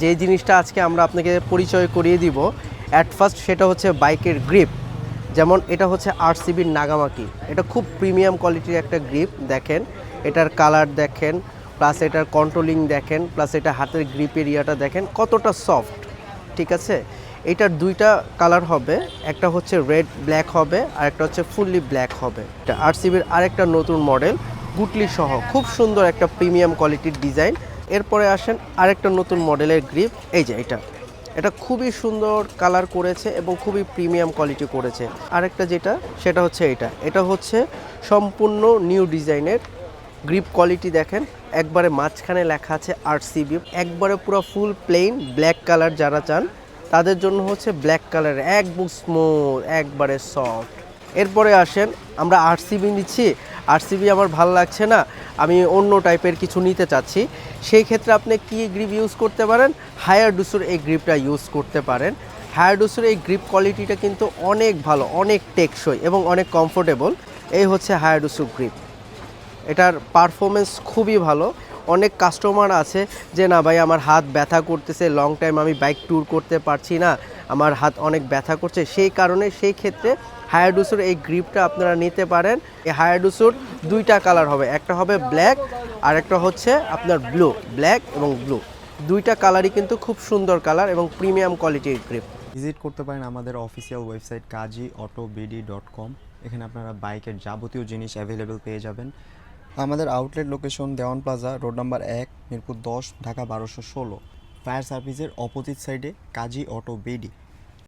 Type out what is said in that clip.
যে জিনিসটা আজকে আমরা আপনাকে পরিচয় করিয়ে দিব অ্যাট ফার্স্ট সেটা হচ্ছে বাইকের গ্রিপ। যেমন এটা হচ্ছে আরসিবির নাগামাকি, এটা খুব প্রিমিয়াম কোয়ালিটির একটা গ্রিপ। দেখেন এটার কালার দেখেন, প্লাস এটার কন্ট্রোলিং দেখেন, প্লাস এটা হাতের গ্রিপ এরিয়াটা দেখেন কতটা সফট। ঠিক আছে, এটার দুইটা কালার হবে, একটা হচ্ছে রেড ব্ল্যাক হবে আর একটা হচ্ছে ফুললি ব্ল্যাক হবে। এটা আরসিবির আরেকটা নতুন মডেল গুটলি সহ খুব সুন্দর একটা প্রিমিয়াম কোয়ালিটির ডিজাইন। এরপরে আসেন আরেকটা নতুন মডেলের গ্রিপ, এই যে এটা খুবই সুন্দর কালার করেছে এবং খুবই প্রিমিয়াম কোয়ালিটি করেছে। আরেকটা যেটা সেটা হচ্ছে এটা হচ্ছে সম্পূর্ণ নিউ ডিজাইনের গ্রিপ কোয়ালিটি দেখেন, একবারে মাঝখানে লেখা আছে আরসিবি, একবারে পুরো ফুল প্লেন ব্ল্যাক কালার যারা চান তাদের জন্য হচ্ছে ব্ল্যাক কালার, একদম স্মুথ একবারে সফট। এরপরে আসেন আমরা আরসিবি নিচ্ছি, আরসিবি আমার ভালো লাগছে না, আমি অন্য টাইপের কিছু নিতে চাচ্ছি, সেই ক্ষেত্রে আপনি কি গ্রিপ ইউজ করতে পারেন? হায়ারডুসুর এই গ্রিপটা ইউজ করতে পারেন। হায়ারডুসুর এই গ্রিপ কোয়ালিটিটা কিন্তু অনেক ভালো, অনেক টেকসই এবং অনেক কমফোর্টেবল। এই হচ্ছে হায়ারডুসুর গ্রিপ, এটার পারফরমেন্স খুবই ভালো। অনেক কাস্টমার আছে যে না ভাই আমার হাত ব্যথা করতেছে, লং টাইম আমি বাইক ট্যুর করতে পারছি না, আমার হাত অনেক ব্যথা করছে, সেই কারণে সেই ক্ষেত্রে হায়ারডুসুর এই গ্রিপটা আপনারা নিতে পারেন। এই হায়ারডুসুর দুইটা কালার হবে, একটা হবে ব্ল্যাক আর একটা হচ্ছে আপনার ব্লু, ব্ল্যাক এবং ব্লু, দুইটা কালারই কিন্তু খুব সুন্দর কালার এবং প্রিমিয়াম কোয়ালিটির গ্রিপ। ভিজিট করতে পারেন আমাদের অফিসিয়াল ওয়েবসাইট kajiautobd.com। এখানে আপনারা বাইকের যাবতীয় জিনিস অ্যাভেলেবেল পেয়ে যাবেন। আমাদের outlet location Dewan Plaza, road number 1, Mirpur 10, Dhaka 1216। Fire সার্ভিসের অপোজিট সাইডে কাজী অটো বিডি।